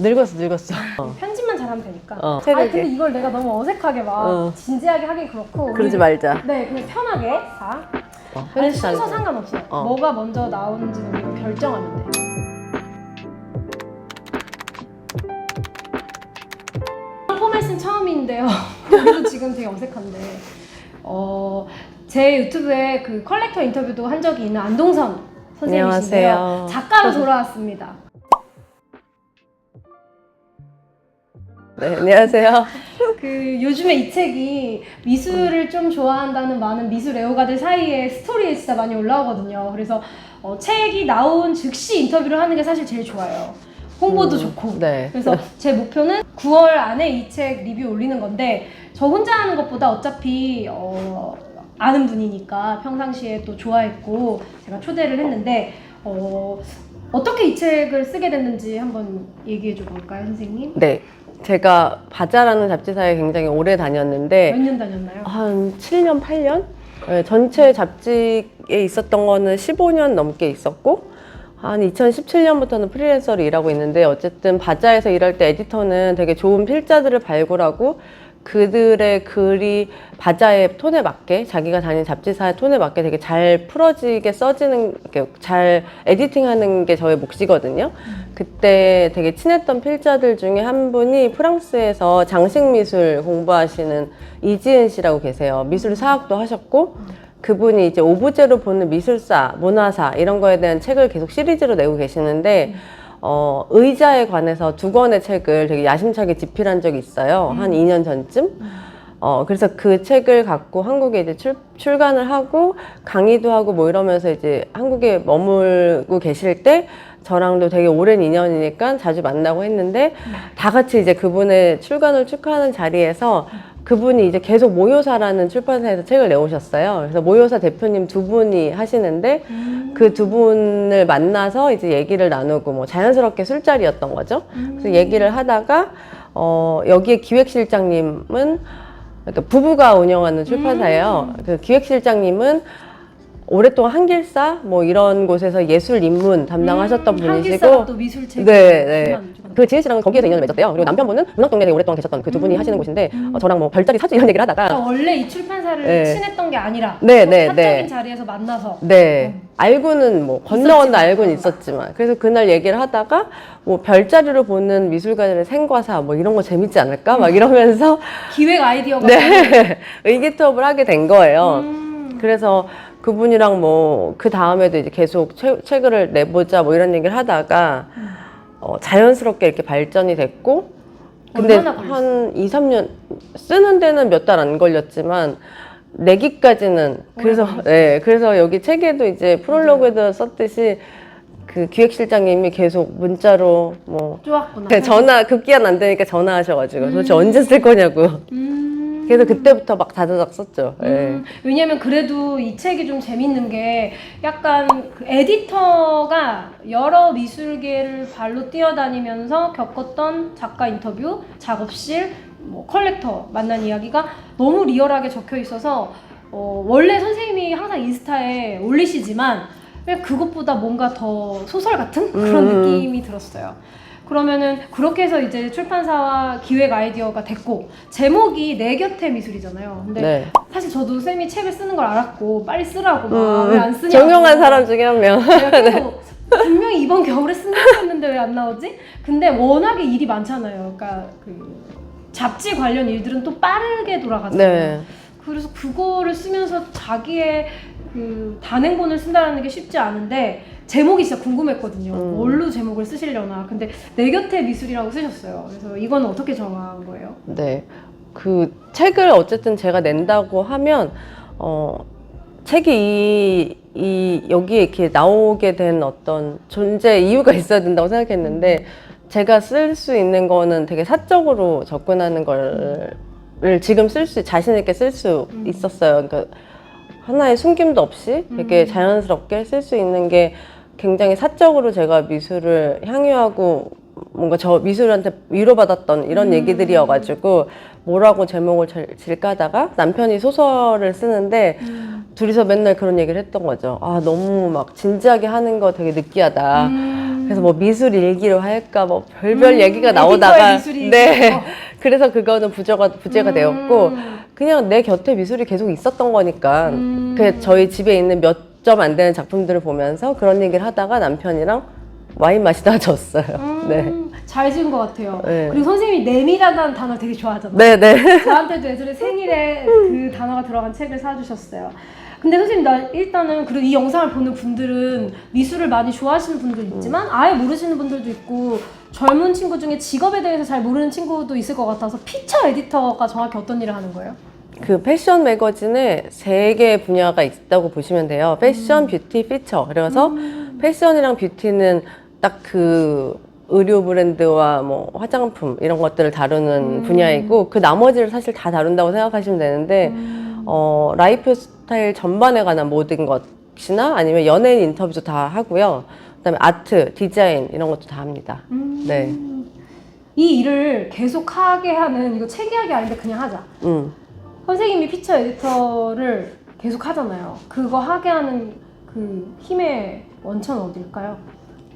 늙었어. 편집만 잘하면 되니까. 어. 근데 이걸 내가 너무 어색하게 막 진지하게 하긴 그렇고. 그러지 말자. 네, 그냥 편하게. 자. 아니, 순서 상관없어요. 뭐가 먼저 나오는지는 우리가 결정하면 돼. 포맷은 처음인데요. 저도 지금 되게 어색한데. 제 유튜브에 그 컬렉터 인터뷰도 한 적이 있는 안동선 선생님이신데요. 안녕하세요. 작가로 돌아왔습니다. 네, 안녕하세요. 그 요즘에 이 책이 미술을 좀 좋아한다는 많은 미술 애호가들 사이에 스토리에 진짜 많이 올라오거든요. 그래서 책이 나온 즉시 인터뷰를 하는 게 사실 제일 좋아요. 홍보도 좋고. 네. 그래서 제 목표는 9월 안에 이 책 리뷰 올리는 건데 저 혼자 하는 것보다 어차피 아는 분이니까 평상시에 또 좋아했고 제가 초대를 했는데 어떻게 이 책을 쓰게 됐는지 한번 얘기해 줘 볼까요, 선생님? 네. 제가 바자라는 잡지사에 굉장히 오래 다녔는데 몇 년 다녔나요? 한 7년, 8년? 네, 전체 잡지에 있었던 거는 15년 넘게 있었고 한 2017년부터는 프리랜서로 일하고 있는데 어쨌든 바자에서 일할 때 에디터는 되게 좋은 필자들을 발굴하고 그들의 글이 바자의 톤에 맞게 자기가 다닌 잡지사의 톤에 맞게 되게 잘 풀어지게 써지는 잘 에디팅하는 게 저의 몫이거든요. 그때 되게 친했던 필자들 중에 한 분이 프랑스에서 장식미술 공부하시는 이지은 씨라고 계세요. 미술 사학도 하셨고 그분이 이제 오브제로 보는 미술사, 문화사 이런 거에 대한 책을 계속 시리즈로 내고 계시는데 의자에 관해서 2권의 책을 되게 야심차게 집필한 적이 있어요. 한 2년 전쯤. 그래서 그 책을 갖고 한국에 이제 출간을 하고 강의도 하고 뭐 이러면서 이제 한국에 머물고 계실 때 저랑도 되게 오랜 인연이니까 자주 만나고 했는데 다 같이 이제 그분의 출간을 축하하는 자리에서 그분이 이제 계속 모요사라는 출판사에서 책을 내오셨어요. 그래서 모요사 대표님 2분이 하시는데 그 2분을 만나서 이제 얘기를 나누고 뭐 자연스럽게 술자리였던 거죠. 그래서 얘기를 하다가 여기에 기획실장님은 그러니까 부부가 운영하는 출판사예요. 그 기획실장님은 오랫동안 한길사 뭐 이런 곳에서 예술 입문 담당하셨던 분이시고 한길사가 또 미술책 네. 그 지은 씨랑 거기에서 인연을 맺었대요. 그리고 남편분은 문학동네에 오랫동안 계셨던 그 2분이 하시는 곳인데 저랑 뭐 별자리 사주 이런 얘기를 하다가 원래 이 출판사를 네. 친했던 게 아니라 사적인 자리에서 만나서 알고는 뭐 건너 알고는 있었지만 그래서 그날 얘기를 하다가 뭐 별자리로 보는 미술가들의 생과사 뭐 이런 거 재밌지 않을까 막 이러면서 기획 아이디어가 의기투합을 하게 된 거예요. 그래서 그분이랑 뭐 그 다음에도 이제 계속 책을 내보자 뭐 이런 얘기를 하다가 자연스럽게 이렇게 발전이 됐고 근데 한 2, 3년 쓰는 데는 몇 달 안 걸렸지만 내기까지는 그래서 여기 책에도 이제 프롤로그에도 썼듯이 그 기획실장님이 계속 문자로 뭐 좋았구나. 급기한 안 되니까 전화하셔가지고 도대체 언제 쓸 거냐고 그래서 그때부터 막 다다닥 썼죠. 왜냐면 그래도 이 책이 좀 재밌는 게 약간 그 에디터가 여러 미술계를 발로 뛰어다니면서 겪었던 작가 인터뷰, 작업실, 뭐 컬렉터 만난 이야기가 너무 리얼하게 적혀 있어서 원래 선생님이 항상 인스타에 올리시지만 그것보다 뭔가 더 소설 같은 그런 느낌이 들었어요. 그러면은 그렇게 해서 이제 출판사와 기획 아이디어가 됐고 제목이 내 곁의 미술이잖아요. 근데 사실 저도 쌤이 책을 쓰는 걸 알았고 빨리 쓰라고 막 왜 안 쓰냐고 정용한 사람 중에 한 명. 제가 계속 분명히 이번 겨울에 쓴다고 했는데 왜 안 나오지? 근데 워낙에 일이 많잖아요. 그러니까 그 잡지 관련 일들은 또 빠르게 돌아가잖아요. 그래서 그거를 쓰면서 자기의 그 단행본을 쓴다는 게 쉽지 않은데 제목이 진짜 궁금했거든요. 뭘로 제목을 쓰시려나. 근데 내 곁의 미술이라고 쓰셨어요. 그래서 이건 어떻게 정한 거예요? 네. 그 책을 어쨌든 제가 낸다고 하면 책이 여기에 이렇게 나오게 된 어떤 존재 이유가 있어야 된다고 생각했는데 제가 쓸 수 있는 거는 되게 사적으로 접근하는 거를 지금 자신 있게 쓸 수 있었어요. 그러니까 하나의 숨김도 없이 되게 자연스럽게 쓸 수 있는 게 굉장히 사적으로 제가 미술을 향유하고 뭔가 저 미술한테 위로받았던 이런 얘기들이어가지고 뭐라고 제목을 질까 하다가 남편이 소설을 쓰는데 둘이서 맨날 그런 얘기를 했던 거죠. 아, 너무 막 진지하게 하는 거 되게 느끼하다. 그래서 뭐 미술 일기로 할까 뭐 별별 얘기가 에디터의 나오다가 미술이 네. 있어서. 그래서 그거는 부재가 되었고 그냥 내 곁에 미술이 계속 있었던 거니까 그 저희 집에 있는 몇 점 안 되는 작품들을 보면서 그런 얘기를 하다가 남편이랑 와인 마시다가 졌어요. 네. 잘 지은 것 같아요. 네. 그리고 선생님이 내밀하다는 단어 되게 좋아하잖아요. 네네. 저한테도 예전에 생일에 그 단어가 들어간 책을 사주셨어요. 근데 선생님, 나 일단은 그리고 이 영상을 보는 분들은 미술을 많이 좋아하시는 분도 있지만 아예 모르시는 분들도 있고 젊은 친구 중에 직업에 대해서 잘 모르는 친구도 있을 것 같아서 피처 에디터가 정확히 어떤 일을 하는 거예요? 그 패션 매거진에 세 개의 분야가 있다고 보시면 돼요. 패션, 뷰티, 피처. 그래서 패션이랑 뷰티는 딱 그 의류 브랜드와 뭐 화장품 이런 것들을 다루는 분야이고 그 나머지를 사실 다 다룬다고 생각하시면 되는데 라이프 스타일 전반에 관한 모든 것이나 아니면 연예인 인터뷰도 다 하고요. 그다음에 아트, 디자인 이런 것도 다 합니다. 네. 이 일을 계속 하게 하는, 이거 체계하기 아닌데 그냥 하자. 선생님이 피처 에디터를 계속 하잖아요. 그거 하게 하는 그 힘의 원천은 어딜까요?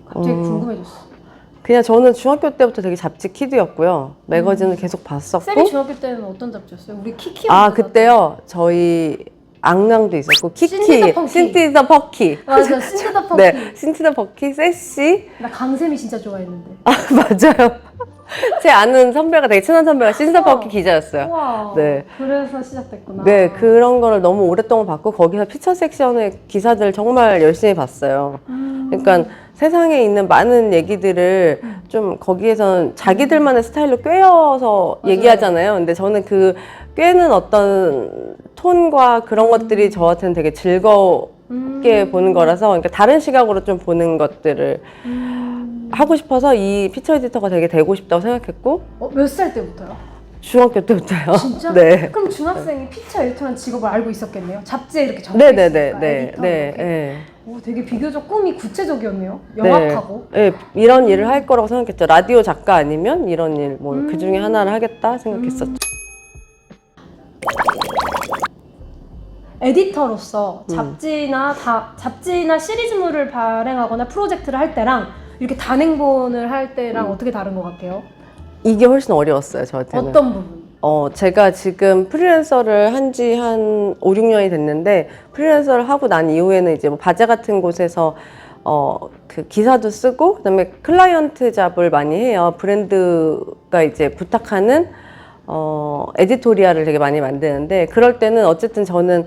갑자기 궁금해졌어. 그냥 저는 중학교 때부터 되게 잡지 키드였고요. 매거진을 계속 봤었고. 쌤이 중학교 때는 어떤 잡지였어요? 우리 키키. 그때요. 저희 앙랑도 있었고 키키, 신티더 신티더 퍼키. 맞아, 신티더 퍼키. 네, 신티더 퍼키, 세시. 나 강쌤이 진짜 좋아했는데. 맞아요. 제 아는 선배가 되게 친한 선배가 신티더 퍼키 기자였어요. 우와. 네. 그래서 시작됐구나. 네, 그런 거를 너무 오랫동안 봤고 거기서 피처 섹션의 기사들 정말 열심히 봤어요. 그러니까 세상에 있는 많은 얘기들을 좀 거기에선 자기들만의 스타일로 꿰어서 맞아요. 얘기하잖아요. 근데 저는 그 꿰는 어떤 톤과 그런 것들이 저한테는 되게 즐겁게 보는 거라서 그러니까 다른 시각으로 좀 보는 것들을 하고 싶어서 이 피처 에디터가 되게 되고 싶다고 생각했고 몇 살 때부터요? 중학교 때부터요. 진짜? 네. 그럼 중학생이 피처 에디터라는 직업을 알고 있었겠네요? 잡지에 이렇게 적혀 네네네. 있으니까 네. 에디터 네. 이렇게. 네. 오, 되게 비교적 꿈이 구체적이었네요. 명확하고. 네, 네, 이런 일을 할 거라고 생각했죠. 라디오 작가 아니면 이런 일, 뭐 그 중에 하나를 하겠다 생각했었죠. 에디터로서 잡지나 시리즈물을 발행하거나 프로젝트를 할 때랑 이렇게 단행본을 할 때랑 어떻게 다른 것 같아요? 이게 훨씬 어려웠어요, 저한테는. 어떤 부분? 제가 지금 프리랜서를 한 지 한 5, 6년이 됐는데 프리랜서를 하고 난 이후에는 이제 뭐 바자 같은 곳에서 그 기사도 쓰고 그다음에 클라이언트 잡을 많이 해요. 브랜드가 이제 부탁하는 에디토리얼을 되게 많이 만드는데 그럴 때는 어쨌든 저는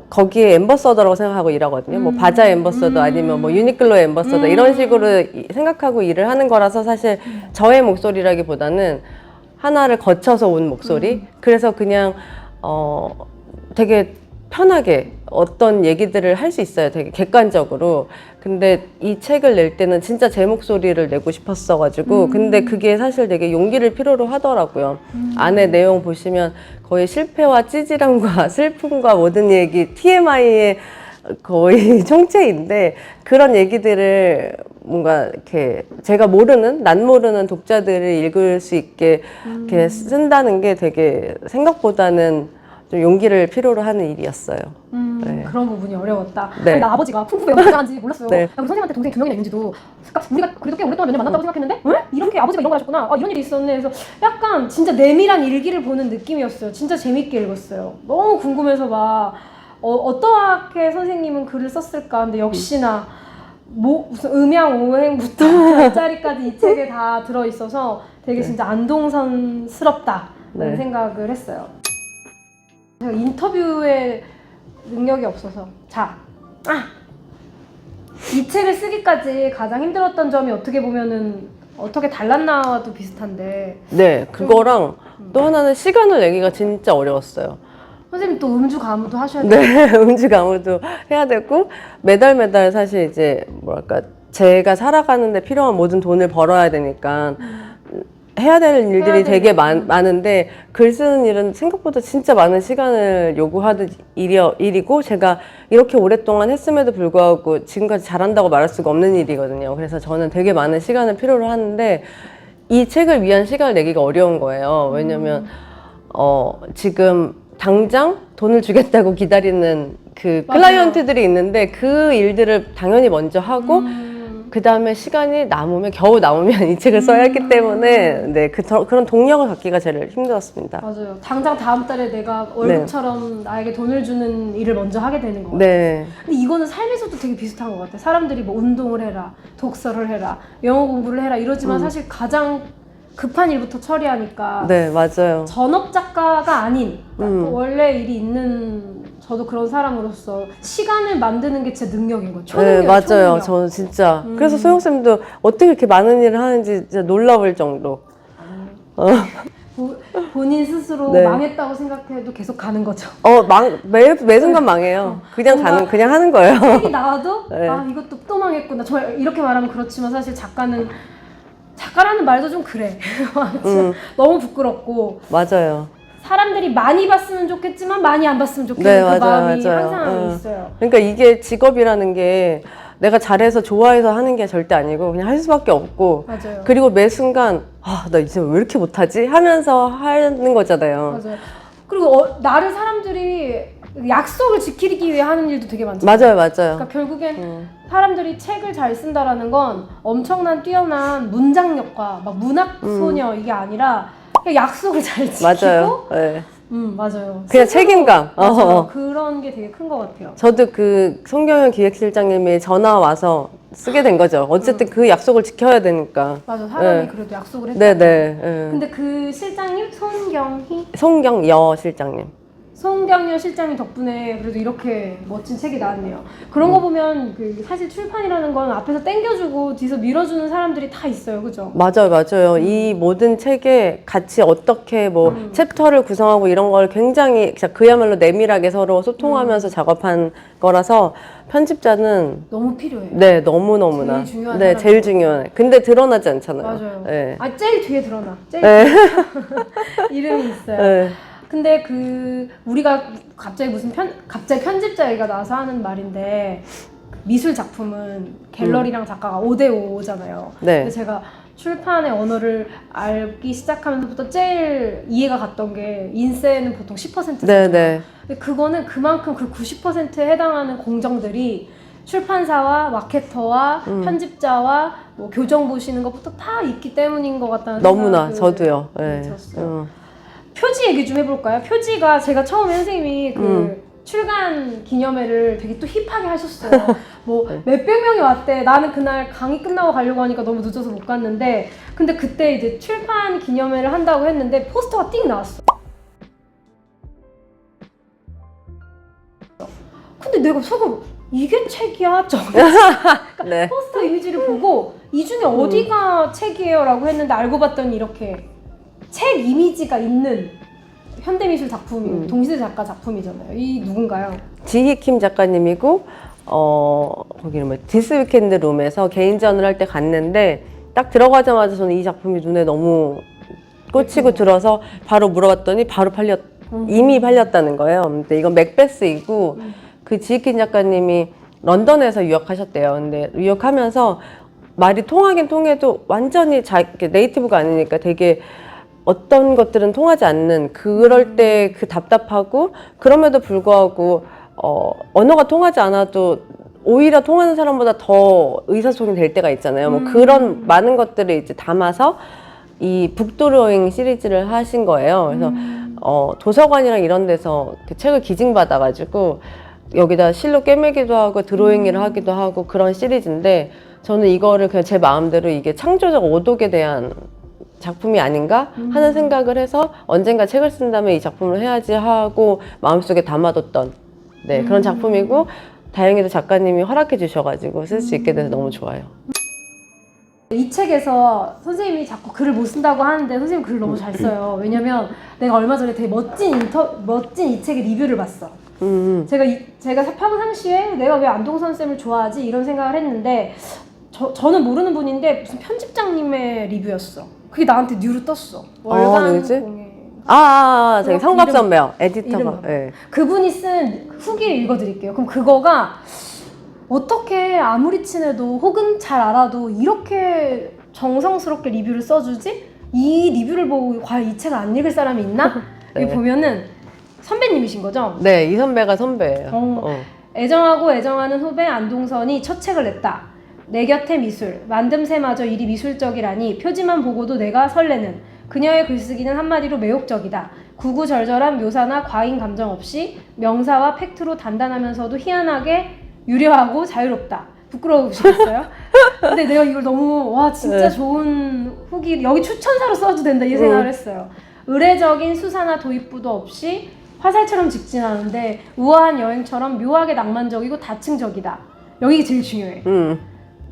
거기에 엠버서더라고 생각하고 일하거든요. 뭐 바자 엠버서더 아니면 뭐 유니클로 엠버서더 이런 식으로 생각하고 일을 하는 거라서 사실 저의 목소리라기보다는 하나를 거쳐서 온 목소리. 그래서 그냥 되게 편하게 어떤 얘기들을 할 수 있어요. 되게 객관적으로. 근데 이 책을 낼 때는 진짜 제 목소리를 내고 싶었어가지고 근데 그게 사실 되게 용기를 필요로 하더라고요. 안에 내용 보시면 거의 실패와 찌질함과 슬픔과 모든 얘기 TMI의 거의 총체인데 그런 얘기들을 뭔가 이렇게 제가 난 모르는 독자들을 읽을 수 있게 이렇게 쓴다는 게 되게 생각보다는 좀 용기를 필요로 하는 일이었어요. 네. 그런 부분이 어려웠다. 네. 아니, 나 아버지가 풍부에 어떻게하는지 몰랐어요. 네. 야, 우리 선생님한테 동생이 2명이나 있는지도 우리가 그래도 꽤 오랫동안 몇 년 만났다고 생각했는데 왜? 이렇게 아버지가 이런 걸 하셨구나. 이런 일이 있었네. 그래서 약간 진짜 내밀한 일기를 보는 느낌이었어요. 진짜 재밌게 읽었어요. 너무 궁금해서 막 어떻게 선생님은 글을 썼을까. 근데 역시나 무슨 음양오행부터 별자리까지 이 책에 다 들어있어서 되게 진짜 안동선스럽다는 네. 생각을 했어요. 제가 인터뷰에 능력이 없어서 이 책을 쓰기까지 가장 힘들었던 점이 어떻게 보면은 어떻게 달랐나와도 비슷한데 네, 그거랑 또 하나는 시간을 내기가 진짜 어려웠어요. 선생님 또 음주 가무도 하셔야 돼요. 네, 음주 가무도 해야 되고 매달 사실 이제 뭐랄까 제가 살아가는데 필요한 모든 돈을 벌어야 되니까 해야 될 일들이 되게 많은데 글 쓰는 일은 생각보다 진짜 많은 시간을 요구하는 일이고 제가 이렇게 오랫동안 했음에도 불구하고 지금까지 잘한다고 말할 수가 없는 일이거든요. 그래서 저는 되게 많은 시간을 필요로 하는데 이 책을 위한 시간을 내기가 어려운 거예요. 왜냐면 지금 당장 돈을 주겠다고 기다리는 그 맞아요. 클라이언트들이 있는데 그 일들을 당연히 먼저 하고 그 다음에 시간이 남으면 겨우 남으면 이 책을 써야 했기 때문에 네, 그런 동력을 갖기가 제일 힘들었습니다. 맞아요. 당장 다음 달에 내가 월급처럼 나에게 돈을 주는 일을 먼저 하게 되는 것 같아요. 네. 근데 이거는 삶에서도 되게 비슷한 것 같아요. 사람들이 뭐 운동을 해라, 독서를 해라, 영어 공부를 해라 이러지만 사실 가장 급한 일부터 처리하니까 네, 맞아요. 전업 작가가 아닌 그러니까 원래 일이 있는 저도 그런 사람으로서 시간을 만드는 게 진짜 능력인 거죠. 네, 초능력, 맞아요. 초능력. 저는 진짜. 그래서 소영쌤도 어떻게 이렇게 많은 일을 하는지 진짜 놀라울 정도. 본인 스스로 네. 망했다고 생각해도 계속 가는 거죠. 매 순간 망해요. 그냥 그냥 하는 거예요. 책이 나와도 네. 아 이것도 또 망했구나. 저 이렇게 말하면 그렇지만 사실 작가라는 말도 좀 그래. 너무 부끄럽고 맞아요. 사람들이 많이 봤으면 좋겠지만 많이 안 봤으면 좋겠는 네, 그 맞아요, 마음이 맞아요. 항상 있어요. 그러니까 이게 직업이라는 게 내가 잘해서 좋아해서 하는 게 절대 아니고 그냥 할 수밖에 없고 맞아요. 그리고 매 순간 나 이제 왜 이렇게 못하지? 하면서 하는 거잖아요. 맞아요. 그리고 나를 사람들이 약속을 지키기 위해 하는 일도 되게 많잖아요. 맞아요. 그러니까 결국엔 사람들이 책을 잘 쓴다라는 건 엄청난 뛰어난 문장력과 막 문학 소녀 이게 아니라 그냥 약속을 잘 지키고 맞아요. 네. 맞아요. 그냥 스스로, 책임감. 맞아요. 그런 게 되게 큰 것 같아요. 저도 그 송경현 기획실장님이 전화 와서 쓰게 된 거죠. 어쨌든 그 약속을 지켜야 되니까. 맞아, 사람이 네. 그래도 약속을 했다. 네네. 근데 그 실장님 송경여 실장님. 송경여 실장님 덕분에 그래도 이렇게 멋진 책이 나왔네요. 그런 거 보면 사실 출판이라는 건 앞에서 땡겨주고 뒤에서 밀어주는 사람들이 다 있어요, 그죠? 맞아요. 이 모든 책에 같이 어떻게 챕터를 구성하고 이런 걸 굉장히 그야말로 내밀하게 서로 소통하면서 작업한 거라서 편집자는 너무 필요해. 네, 너무너무나. 제일 중요한 네, 사람인 제일 것 중요해. 근데 드러나지 않잖아요. 맞아요. 네. 제일 뒤에 드러나. 제일 네. 뒤에 이름이 있어요. 네. 근데 우리가 갑자기 갑자기 편집자 얘기가 나와서 하는 말인데 미술 작품은 갤러리랑 작가가 5대5잖아요. 네. 근데 제가 출판의 언어를 알기 시작하면서부터 제일 이해가 갔던 게 인쇄는 보통 10%잖아요. 네. 근데 그거는 그만큼 그 90%에 해당하는 공정들이 출판사와 마케터와 편집자와 뭐 교정 보시는 것부터 다 있기 때문인 것 같다는 너무나 생각을 저도요. 네. 들었어요. 표지 얘기 좀 해볼까요? 표지가 제가 처음에 선생님이 출간 기념회를 되게 또 힙하게 하셨어요. 뭐 몇백 명이 왔대. 나는 그날 강의 끝나고 가려고 하니까 너무 늦어서 못 갔는데 근데 그때 이제 출판 기념회를 한다고 했는데 포스터가 띵 나왔어. 근데 내가 속으로 이게 책이야? 네. 포스터 이미지를 보고 이 중에 어디가 책이에요? 라고 했는데 알고 봤더니 이렇게 책 이미지가 있는 현대미술 작품이 동시대 작가 작품이잖아요. 이 누군가요? 지희킴 작가님이고 거기는 뭐 디스 위켄드 룸에서 개인전을 할 때 갔는데 딱 들어가자마자 저는 이 작품이 눈에 너무 꽂히고 들어서 바로 물어봤더니 바로 이미 팔렸다는 거예요. 근데 이건 맥베스이고 그 지희킴 작가님이 런던에서 유학하셨대요. 근데 유학하면서 말이 통하긴 통해도 완전히 네이티브가 아니니까 되게 어떤 것들은 통하지 않는 그럴 때 그 답답하고 그럼에도 불구하고 언어가 통하지 않아도 오히려 통하는 사람보다 더 의사소통이 될 때가 있잖아요. 뭐 그런 많은 것들을 이제 담아서 이 북드로잉 시리즈를 하신 거예요. 그래서 도서관이랑 이런 데서 그 책을 기증받아가지고 여기다 실로 꿰매기도 하고 드로잉을 하기도 하고 그런 시리즈인데 저는 이거를 그냥 제 마음대로 이게 창조적 오독에 대한 작품이 아닌가 하는 생각을 해서 언젠가 책을 쓴다면 이 작품을 해야지 하고 마음속에 담아뒀던 그런 작품이고 다행히도 작가님이 허락해 주셔가지고 쓸 수 있게 돼서 너무 좋아요. 이 책에서 선생님이 자꾸 글을 못 쓴다고 하는데 선생님 글을 너무 잘 써요. 왜냐면 내가 얼마 전에 되게 멋진 이 책의 리뷰를 봤어. 제가 파고상시에 내가 왜 안동선 쌤을 좋아하지 이런 생각을 했는데 저는 모르는 분인데 무슨 편집장님의 리뷰였어. 그게 나한테 뉴로 떴어. 월간 누구지? 공예. 저기 성갑 선배요. 에디터가. 네. 그분이 쓴 후기를 읽어드릴게요. 그럼 그거가 어떻게 아무리 친해도 혹은 잘 알아도 이렇게 정성스럽게 리뷰를 써주지? 이 리뷰를 보고 과연 이 책을 안 읽을 사람이 있나? 네. 여기 보면은 선배님이신 거죠? 네, 이 선배가 선배예요. 애정하고 애정하는 후배 안동선이 첫 책을 냈다. 내 곁의 미술, 만듦새마저 이리 미술적이라니 표지만 보고도 내가 설레는 그녀의 글쓰기는 한마디로 매혹적이다. 구구절절한 묘사나 과잉 감정 없이 명사와 팩트로 단단하면서도 희한하게 유려하고 자유롭다. 부끄러우시겠어요? 근데 내가 이걸 너무 와 진짜 좋은 후기 여기 추천사로 써도 된다 이 생각을 했어요. 의례적인 수사나 도입부도 없이 화살처럼 직진하는데 우아한 여행처럼 묘하게 낭만적이고 다층적이다. 여기 제일 중요해.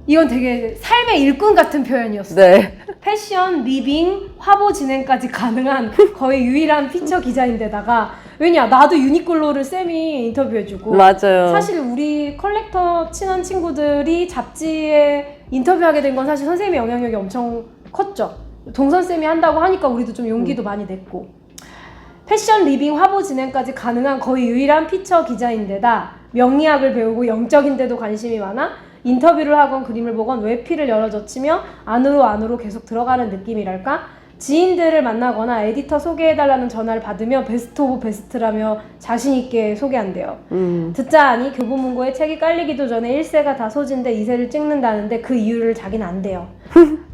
이건 되게 삶의 일꾼 같은 표현이었어. 네. 패션, 리빙, 화보 진행까지 가능한 거의 유일한 피처 기자인데다가 왜냐 나도 유니클로를 쌤이 인터뷰해주고 맞아요. 사실 우리 컬렉터 친한 친구들이 잡지에 인터뷰하게 된 건 사실 선생님의 영향력이 엄청 컸죠. 동선쌤이 한다고 하니까 우리도 좀 용기도 많이 냈고 패션, 리빙, 화보 진행까지 가능한 거의 유일한 피처 기자인데다 명리학을 배우고 영적인데도 관심이 많아 인터뷰를 하건 그림을 보건 외피를 열어젖히며 안으로 계속 들어가는 느낌이랄까? 지인들을 만나거나 에디터 소개해달라는 전화를 받으며 베스트 오브 베스트라며 자신있게 소개한대요. 듣자 하니 교보문고에 책이 깔리기도 전에 1세가 다 소진돼 2세를 찍는다는데 그 이유를 자기는 안 돼요.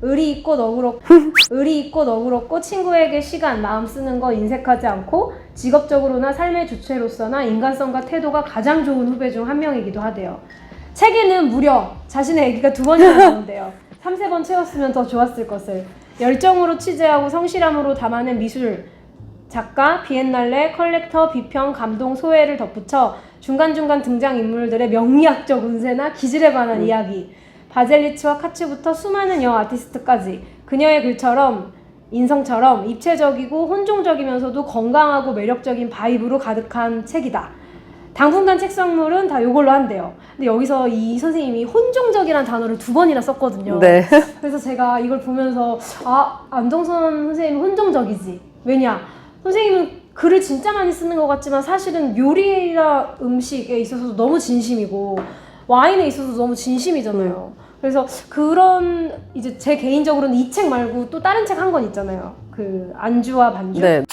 의리 있고 너그럽고 친구에게 시간, 마음 쓰는 거 인색하지 않고 직업적으로나 삶의 주체로서나 인간성과 태도가 가장 좋은 후배 중 한 명이기도 하대요. 책에는 무려 자신의 얘기가 2번이나 나온대요. 3, 4번 채웠으면 더 좋았을 것을. 열정으로 취재하고 성실함으로 담아낸 미술, 작가, 비엔날레, 컬렉터, 비평, 감동, 소회를 덧붙여 중간중간 등장인물들의 명리학적 운세나 기질에 관한 이야기, 바젤리츠와 카츠부터 수많은 여아 아티스트까지 그녀의 글처럼 인성처럼 입체적이고 혼종적이면서도 건강하고 매력적인 바이브로 가득한 책이다. 당분간 책선물은 다 이걸로 한대요. 근데 여기서 이 선생님이 혼종적이라는 단어를 2번이나 썼거든요. 네. 그래서 제가 이걸 보면서 안정선 선생님은 혼종적이지. 왜냐? 선생님은 글을 진짜 많이 쓰는 것 같지만 사실은 요리나 음식에 있어서도 너무 진심이고 와인에 있어서도 너무 진심이잖아요. 그래서 그런 이제 제 개인적으로는 이 책 말고 또 다른 책 한 권 있잖아요. 그 안주와 반주. 네.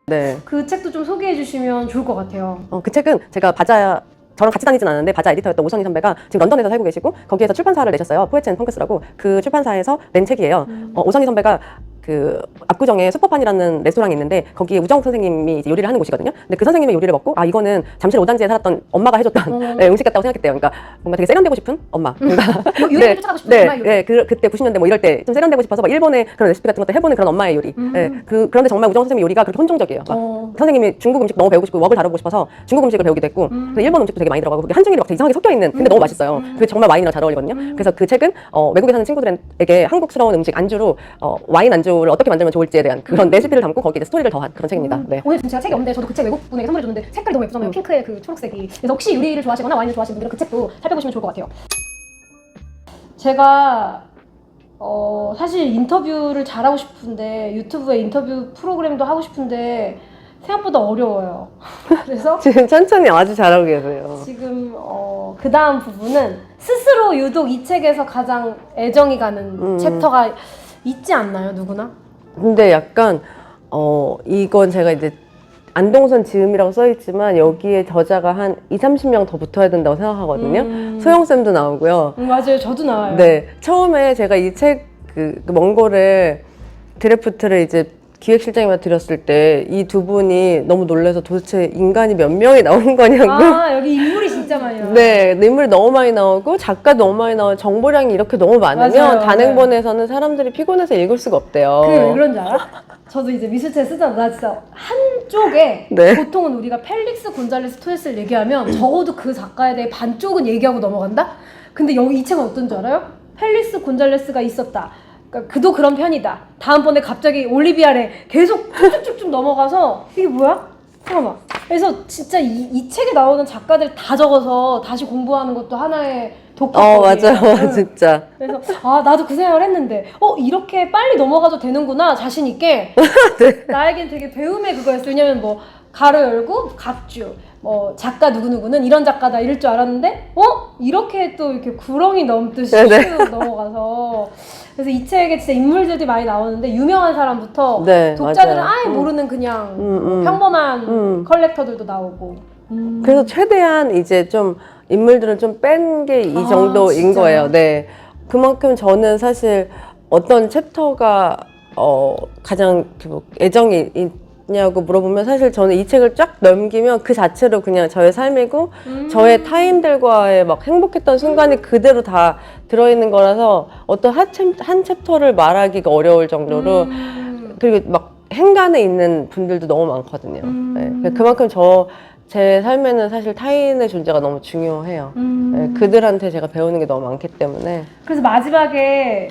네. 그 책도 좀 소개해 주시면 좋을 것 같아요. 그 책은 제가 저랑 같이 다니진 않았는데 바자 에디터였던 오선희 선배가 지금 런던에서 살고 계시고 거기에서 출판사를 내셨어요. 포에츠 앤 펑크스라고. 그 출판사에서 낸 책이에요. 오선희 선배가 그 압구정에 슈퍼판이라는 레스토랑이 있는데 거기에 우정 선생님이 이제 요리를 하는 곳이거든요. 근데 그 선생님의 요리를 먹고 이거는 잠실 5단지에 살았던 엄마가 해줬던 네, 음식 같다고 생각했대요. 그러니까 뭔가 되게 세련되고 싶은 엄마. 그러니까 요리를 쫓아가고 싶은 엄마의 요리. 네, 그때 90년대 뭐 이럴 때 좀 세련되고 싶어서 막 일본의 그런 레시피 같은 것도 해보는 그런 엄마의 요리. 네, 그런데 정말 우정 선생님의 요리가 그렇게 혼종적이에요. 선생님이 중국 음식 너무 배우고 싶고 웍을 다뤄보고 싶어서 중국 음식을 배우기도 했고 그래서 일본 음식도 되게 많이 들어가고 그게 한중일이 막 되게 이상하게 섞여 있는 근데 너무 맛있어요. 그게 정말 와인이랑 잘 어울리거든요. 그래서 그 책은 외국에 사는 친구들에게 한국스러운 음식 안주로 와인 안주를 어떻게 만들면 좋을지에 대한 그런 레시피를 담고 거기에 스토리를 더한 그런 책입니다. 네. 오늘 제가 책이 없는데 저도 그 책 외국분에게 선물해줬는데 색깔이 너무 예쁘잖아요. 핑크의 그 초록색이. 그래서 혹시 요리를 좋아하시거나 와인을 좋아하시는 분들은 그 책도 살펴보시면 좋을 것 같아요. 제가 사실 인터뷰를 잘하고 싶은데 유튜브에 인터뷰 프로그램도 하고 싶은데 생각보다 어려워요. 그래서 지금 천천히 아주 잘하고 계세요. 지금 그 다음 부분은 스스로 유독 이 책에서 가장 애정이 가는 챕터가 있지 않나요? 누구나? 근데 약간 이건 제가 이제 안동선 지음이라고 써있지만 여기에 저자가 한 20-30명 더 붙어야 된다고 생각하거든요. 소영쌤도 나오고요. 맞아요. 저도 나와요. 네, 처음에 제가 이 책 그 원고를 드래프트를 이제 기획실장님한테 드렸을 때 이 2분이 너무 놀라서 도대체 인간이 몇 명이 나오는 거냐고. 여기 인물이 진짜 많이 나와요. 네, 인물이 너무 많이 나오고 작가도 너무 많이 나오고 정보량이 이렇게 너무 많으면 맞아요, 단행본에서는 사람들이 피곤해서 읽을 수가 없대요. 그게 왜 그런지 알아? 저도 이제 미술책 쓰잖아. 나 진짜 한쪽에 네. 보통은 우리가 펠릭스 곤잘레스 토레스를 얘기하면 적어도 그 작가에 대해 반쪽은 얘기하고 넘어간다? 근데 여기 이 책은 어떤 줄 알아요? 펠릭스 곤잘레스가 있었다. 그러니까 그도 그런 편이다. 다음번에 갑자기 올리비아를 계속 쭉쭉쭉 넘어가서 이게 뭐야? 잠깐만. 그래서 진짜 이 책에 나오는 작가들 다 적어서 다시 공부하는 것도 하나의 독학거리예요. 맞아요. 진짜. 그래서 나도 그 생각을 했는데 이렇게 빨리 넘어가도 되는구나 자신 있게. 네. 나에겐 되게 배움의 그거였어. 왜냐면 뭐 가로 열고 각주 작가 누구누구는 이런 작가다 이럴 줄 알았는데 이렇게 또 이렇게 구렁이 넘듯이 슉 넘어가서 그래서 이 책에 진짜 인물들이 많이 나오는데 유명한 사람부터 네, 독자들은 맞아요. 아예 모르는 그냥 평범한 컬렉터들도 나오고 그래서 최대한 이제 좀 인물들은 좀 뺀 게 이 정도인 진짜요? 거예요. 네. 그만큼 저는 사실 어떤 챕터가 가장 뭐 애정이 있냐고 물어보면 사실 저는 이 책을 쫙 넘기면 그 자체로 그냥 저의 삶이고 저의 타인들과의 막 행복했던 순간이 그대로 다 들어있는 거라서 어떤 한 챕터를 말하기가 어려울 정도로 그리고 막 행간에 있는 분들도 너무 많거든요. 네. 그만큼 제 삶에는 사실 타인의 존재가 너무 중요해요. 네. 그들한테 제가 배우는 게 너무 많기 때문에. 그래서 마지막에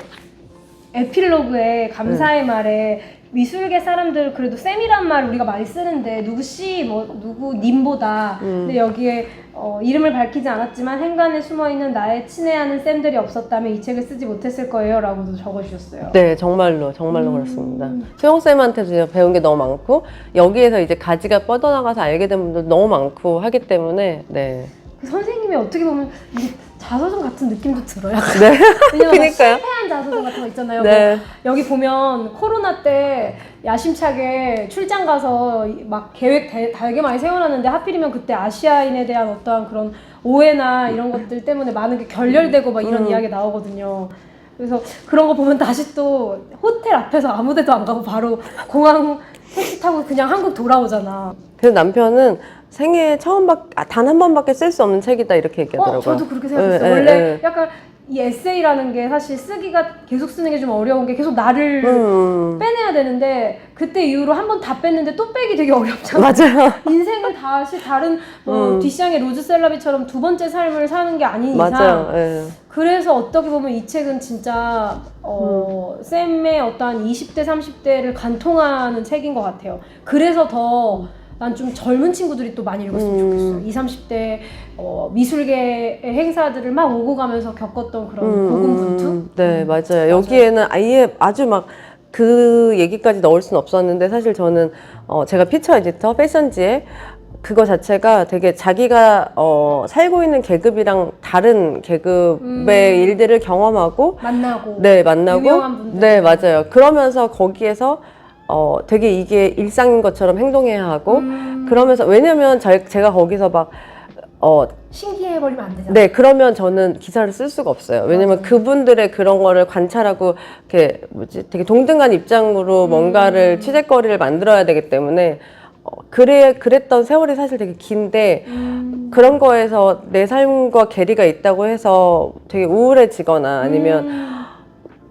에필로그에 감사의 말에 미술계 사람들 그래도 쌤이란 말 우리가 많이 쓰는데 누구 씨, 뭐 누구 님보다 근데 여기에 이름을 밝히지 않았지만 행간에 숨어있는 나의 친애하는 쌤들이 없었다면 이 책을 쓰지 못했을 거예요 라고도 적어주셨어요. 네, 정말로 그렇습니다. 수영쌤한테도 제가 배운 게 너무 많고 여기에서 이제 가지가 뻗어나가서 알게 된 분들 너무 많고 하기 때문에 네. 그 선생님이 어떻게 보면 이게 자서전 같은 느낌도 들어요. 네. 왜냐면 막 그러니까요. 실패한 자서전 같은 거 있잖아요. 네. 뭐 여기 보면 코로나 때 야심차게 출장 가서 막 계획 되게 많이 세워놨는데 하필이면 그때 아시아인에 대한 어떠한 그런 오해나 이런 것들 때문에 많은 게 결렬되고 막 이런 이야기 나오거든요. 그래서 그런 거 보면 다시 또 호텔 앞에서 아무 데도 안 가고 바로 공항 택시 타고 그냥 한국 돌아오잖아. 그래서 남편은 생애에 단 한 번밖에 쓸 수 없는 책이다 이렇게 얘기하더라고요. 저도 그렇게 생각했어요. 네, 원래 네. 약간 이 에세이라는 게 사실 쓰기가 계속 쓰는 게 좀 어려운 게 계속 나를 빼내야 되는데 그때 이후로 한 번 다 뺐는데 또 빼기 되게 어렵잖아요. 맞아요. 인생을 다시 다른 뒷샹의 로즈 셀라비처럼 두 번째 삶을 사는 게 아닌 이상 맞아요. 네. 그래서 어떻게 보면 이 책은 진짜 쌤의 어떠한 20대 30대를 관통하는 책인 것 같아요. 그래서 더 난 좀 젊은 친구들이 또 많이 읽었으면 좋겠어요. 20, 30대 미술계의 행사들을 막 오고 가면서 겪었던 그런 고군분투? 네, 맞아요. 여기에는 아예 아주 막 그 얘기까지 넣을 수는 없었는데 사실 저는 제가 피처 에디터 패션지에 그거 자체가 되게 자기가 살고 있는 계급이랑 다른 계급의 일들을 경험하고 만나고 네, 유명한 분들. 네, 맞아요. 그러면서 거기에서 되게 이게 일상인 것처럼 행동해야 하고 그러면서 왜냐면 제가 거기서 막 신기해버리면 안 되잖아요. 네, 그러면 저는 기사를 쓸 수가 없어요. 왜냐면 그분들의 그런 거를 관찰하고, 이렇게, 되게 동등한 입장으로 뭔가를 취재거리를 만들어야 되기 때문에, 그랬던 세월이 사실 되게 긴데, 그런 거에서 내 삶과 괴리가 있다고 해서 되게 우울해지거나 아니면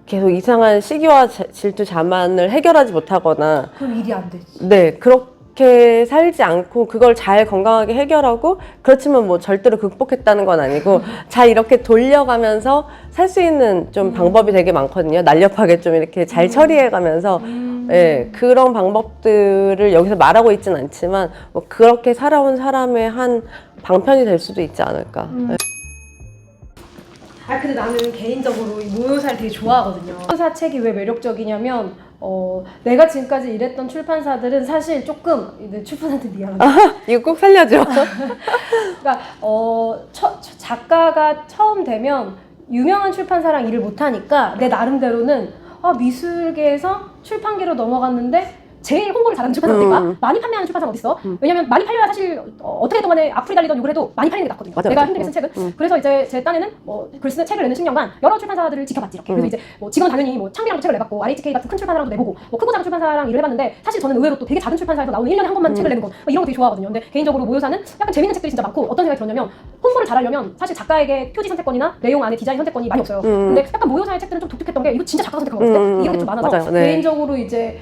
계속 이상한 시기와 질투, 자만을 해결하지 못하거나, 그럼 일이 안 되지. 네, 그렇게 살지 않고 그걸 잘 건강하게 해결하고 그렇지만 뭐 절대로 극복했다는 건 아니고 잘 이렇게 돌려가면서 살 수 있는 좀 방법이 되게 많거든요. 날렵하게 좀 이렇게 잘 처리해가면서 예, 그런 방법들을 여기서 말하고 있진 않지만 뭐 그렇게 살아온 사람의 한 방편이 될 수도 있지 않을까. 예. 근데 나는 개인적으로 이 모요사를 되게 좋아하거든요. 모요사 책이 왜 매력적이냐면 내가 지금까지 일했던 출판사들은 사실 조금 출판사한테 미안한데 이거 꼭 살려줘. 그러니까 작가가 처음 되면 유명한 출판사랑 일을 못하니까 내 나름대로는 미술계에서 출판계로 넘어갔는데 제일 홍보를 잘하는 출판사니까 많이 판매하는 출판사가 어딨어? 왜냐면 많이 팔려야 사실 어떻게든 간에 악플이 달리던 욕을 해도 많이 팔리는 게 낫거든요. 맞아요. 내가 힘들게 쓴 책은. 그래서 이제 제 딴에는 글 쓰는 책을 내는 10년간 여러 출판사들을 지켜봤지 이렇게. 그래서 이제 지금은 당연히 창비랑도 책을 내봤고 RHK 같은 큰 출판사랑도 내보고 크고 작은 출판사랑 일을 해봤는데 사실 저는 의외로 또 되게 작은 출판사에서 나오는 1년에 한 권만 책을 내는 거 이런 거 되게 좋아하거든요. 근데 개인적으로 모요사는 약간 재밌는 책들이 진짜 많고 어떤 생각이 들었냐면 홍보를 잘하려면 사실 작가에게 표지 선택권이나 내용 안에 디자인 선택권이 많이 없어요. 근데 약간 모요사의 책들은 좀 독특했던 게 이거 진짜 작가 선택한 거 같은데 이런 게 좀 많아서 맞아요. 네. 개인적으로 이제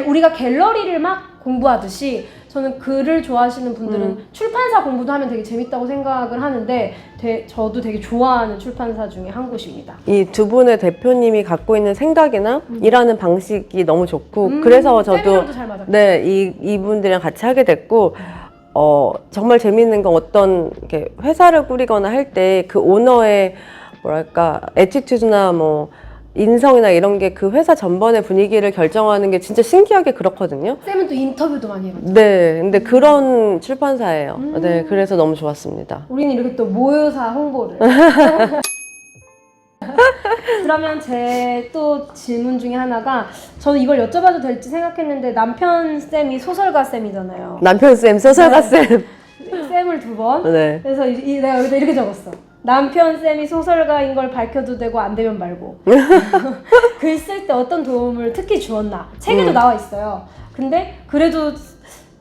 우리가 갤러리를 막 공부하듯이 저는 글을 좋아하시는 분들은 출판사 공부도 하면 되게 재밌다고 생각을 하는데 저도 되게 좋아하는 출판사 중에 한 곳입니다. 이 두 분의 대표님이 갖고 있는 생각이나 일하는 방식이 너무 좋고 그래서 저도 쌤이랑도 잘 맞았고. 네, 이분들이랑 같이 하게 됐고 정말 재밌는 건 어떤 이렇게 회사를 꾸리거나 할 때 그 오너의 뭐랄까 애티튜드나 뭐 인성이나 이런 게 그 회사 전반의 분위기를 결정하는 게 진짜 신기하게 그렇거든요. 쌤은 또 인터뷰도 많이 해봤죠. 네, 근데 그런 출판사예요. 네, 그래서 너무 좋았습니다. 우리는 이렇게 또 모요사 홍보를. 그러면 제 또 질문 중에 하나가 저는 이걸 여쭤봐도 될지 생각했는데 남편 쌤이 소설가 쌤이잖아요. 남편 쌤, 소설가 네. 쌤. 쌤을 2번. 네. 그래서 내가 여기다 이렇게 적었어. 남편 쌤이 소설가인 걸 밝혀도 되고 안 되면 말고. 글 쓸 때 어떤 도움을 특히 주었나. 책에도 나와 있어요. 근데 그래도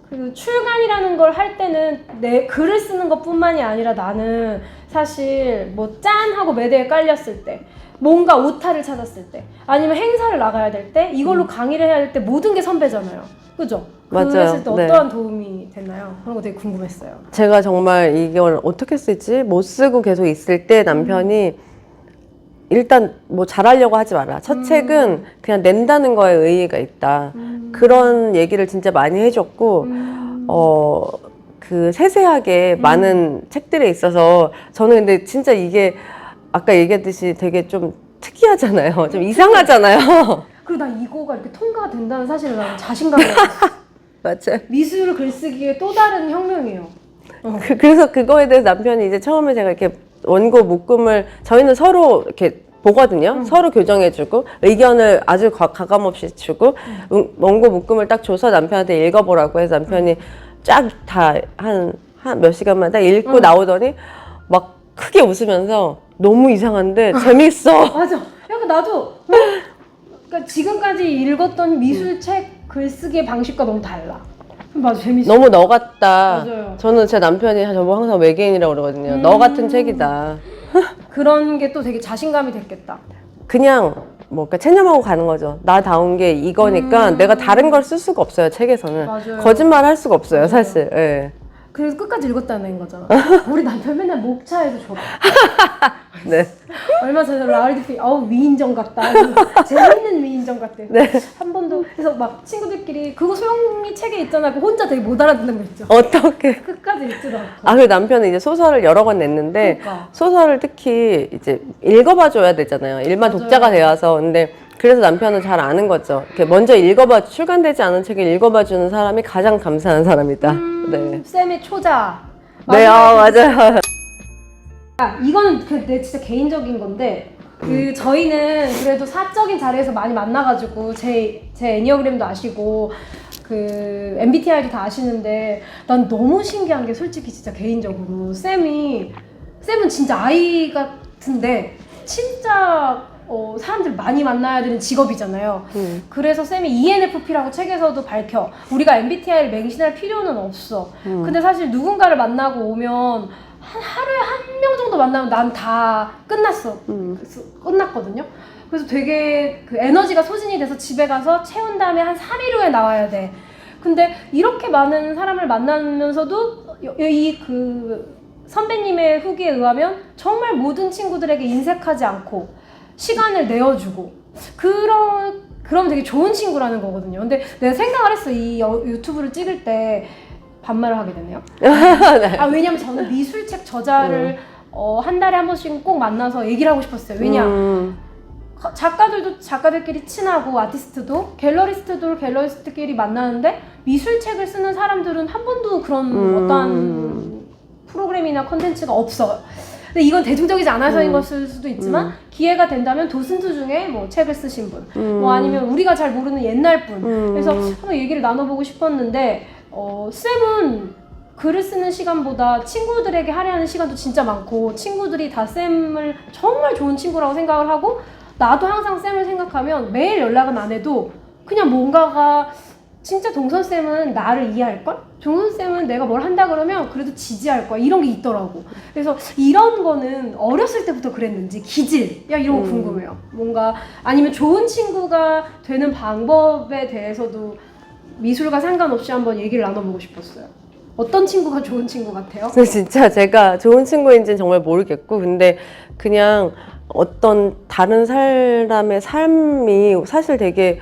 그 출간이라는 걸 할 때는 내 글을 쓰는 것뿐만이 아니라 나는 사실 뭐 짠 하고 매대에 깔렸을 때, 뭔가 오타를 찾았을 때, 아니면 행사를 나가야 될 때, 이걸로 강의를 해야 될 때 모든 게 선배잖아요. 그죠? 맞아요. 그랬을 때 네. 어떠한 도움이 됐나요? 그런 거 되게 궁금했어요. 제가 정말 이걸 어떻게 쓰지? 못 쓰고 계속 있을 때 남편이 일단 뭐 잘하려고 하지 마라. 첫 책은 그냥 낸다는 거에 의의가 있다. 그런 얘기를 진짜 많이 해줬고, 그 세세하게 많은 책들에 있어서 저는 근데 진짜 이게 아까 얘기했듯이 되게 좀 특이하잖아요. 좀 이상하잖아요. 그리고 나 이거가 이렇게 통과가 된다는 사실을 나는 자신감이 없었어. 맞아요. 미술 글쓰기의 또 다른 혁명이에요. 그래서 그거에 대해서 남편이 이제 처음에 제가 이렇게 원고 묶음을 저희는 서로 이렇게 보거든요. 서로 교정해주고 의견을 아주 가감 없이 주고 원고 묶음을 딱 줘서 남편한테 읽어보라고 해서 남편이 쫙 다 한 몇 시간마다 읽고 나오더니 막 크게 웃으면서 너무 이상한데 재밌어. 맞아. 약간 나도 그러니까 지금까지 읽었던 미술책 글쓰기의 방식과 너무 달라. 맞아, 재밌어. 너무 너 같다. 맞아요. 저는 제 남편이 저보고 항상 외계인이라고 그러거든요. 너 같은 책이다. 그런 게 또 되게 자신감이 됐겠다. 그냥 뭐 그러니까 체념하고 가는 거죠. 나다운 게 이거니까 내가 다른 걸 쓸 수가 없어요. 책에서는. 맞아요. 거짓말 할 수가 없어요. 사실. 예. 그래서 끝까지 읽었다는 거잖아. 우리 남편 맨날 목차에서 줘봐. 네. 얼마 전에 라울디피 위인전 같다. 재밌는 위인전 같대. 네. 한 번도 그래서 막 친구들끼리 그거 소영이 책에 있잖아. 그 혼자 되게 못 알아듣는 거 있죠. 어떻게? 끝까지 읽지도 않고. 아, 그 남편은 이제 소설을 여러 권 냈는데 그러니까. 소설을 특히 이제 읽어봐줘야 되잖아요. 일반 맞아요. 독자가 되어서. 근데 그래서 남편은 잘 아는 거죠. 이렇게 먼저 출간되지 않은 책을 읽어봐주는 사람이 가장 감사한 사람이다. 네. 쌤의 초자. 네, 맞아요. 이거는 내 진짜 개인적인 건데 저희는 그래도 사적인 자리에서 많이 만나가지고 제 애니어그램도 아시고 그 MBTI도 다 아시는데 난 너무 신기한 게 솔직히 진짜 개인적으로 쌤은 진짜 아이 같은데 진짜 사람들 많이 만나야 되는 직업이잖아요. 그래서 쌤이 ENFP라고 책에서도 밝혀. 우리가 MBTI를 맹신할 필요는 없어. 근데 사실 누군가를 만나고 오면 하루에 1명 정도 만나면 난 다 끝났어. 끝났거든요. 그래서 되게 그 에너지가 소진이 돼서 집에 가서 채운 다음에 한 3일 후에 나와야 돼. 근데 이렇게 많은 사람을 만나면서도 그 선배님의 후기에 의하면 정말 모든 친구들에게 인색하지 않고 시간을 내어주고 그럼 되게 좋은 친구라는 거거든요. 근데 내가 생각을 했어. 이 유튜브를 찍을 때 반말을 하게 되네요. 네. 왜냐면 저는 미술책 저자를 한 달에 한 번씩 꼭 만나서 얘기를 하고 싶었어요. 왜냐 작가들도 작가들끼리 친하고 아티스트도 갤러리스트끼리 만나는데 미술책을 쓰는 사람들은 한 번도 그런 어떠한 프로그램이나 컨텐츠가 없어요. 근데 이건 대중적이지 않아서인 것일 수도 있지만 기회가 된다면 도슨트 중에 뭐 책을 쓰신 분, 뭐 아니면 우리가 잘 모르는 옛날 분, 그래서 한번 얘기를 나눠보고 싶었는데 쌤은 글을 쓰는 시간보다 친구들에게 할애하는 시간도 진짜 많고 친구들이 다 쌤을 정말 좋은 친구라고 생각을 하고 나도 항상 쌤을 생각하면 매일 연락은 안 해도 그냥 뭔가가 진짜 동선쌤은 나를 이해할걸? 종선쌤은 내가 뭘 한다 그러면 그래도 지지할 거야. 이런 게 있더라고. 그래서 이런 거는 어렸을 때부터 그랬는지 기질, 이런 거 궁금해요. 뭔가 아니면 좋은 친구가 되는 방법에 대해서도 미술과 상관없이 한번 얘기를 나눠보고 싶었어요. 어떤 친구가 좋은 친구 같아요? 근데 진짜 제가 좋은 친구인지는 정말 모르겠고 근데 그냥 어떤 다른 사람의 삶이 사실 되게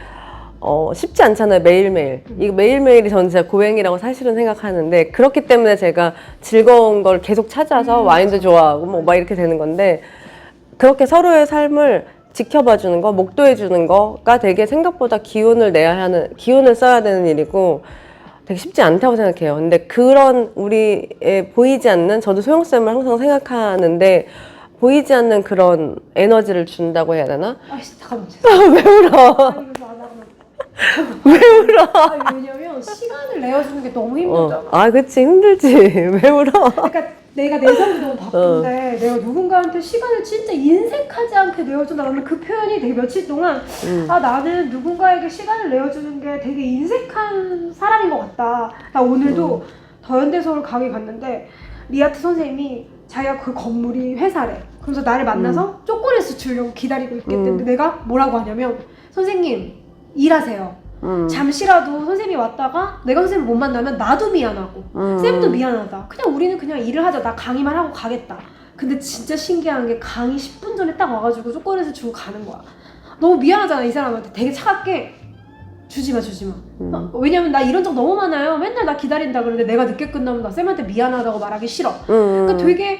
쉽지 않잖아요. 매일매일. 이거 매일매일이 저는 진짜 고행이라고 사실은 생각하는데 그렇기 때문에 제가 즐거운 걸 계속 찾아서 와인도 좋아하고 뭐 막 이렇게 되는 건데 그렇게 서로의 삶을 지켜봐 주는 거, 목도해 주는 거가 되게 생각보다 기운을 써야 되는 일이고 되게 쉽지 않다고 생각해요. 근데 그런 우리의 보이지 않는 저도 소영쌤을 항상 생각하는데 보이지 않는 그런 에너지를 준다고 해야 되나? 잠깐만. 왜 울어? 왜 울어? 아, 왜냐면 시간을 내어주는 게 너무 힘들잖아. 아, 그치. 힘들지. 왜 울어? 그러니까 내가 내 삶이 너무 바쁜데 내가 누군가한테 시간을 진짜 인색하지 않게 내어준다. 나는 그 표현이 되게 며칠 동안 아 나는 누군가에게 시간을 내어주는 게 되게 인색한 사람인 것 같다. 나 오늘도 더현대서울 강의 갔는데 리아트 선생님이 자기가 그 건물이 회사래. 그래서 나를 만나서 초콜릿을 주려고 기다리고 있겠는데 내가 뭐라고 하냐면 선생님 일하세요. 잠시라도 선생님이 왔다가 내가 선생님 못 만나면 나도 미안하고 쌤도 미안하다. 그냥 우리는 그냥 일을 하자. 나 강의만 하고 가겠다. 근데 진짜 신기한 게 강의 10분 전에 딱 와가지고 초콜릿을 주고 가는 거야. 너무 미안하잖아 이 사람한테. 되게 차갑게 주지마. 왜냐면 나 이런 적 너무 많아요. 맨날 나 기다린다 그러는데 내가 늦게 끝나면 나 쌤한테 미안하다고 말하기 싫어. 그러니까 되게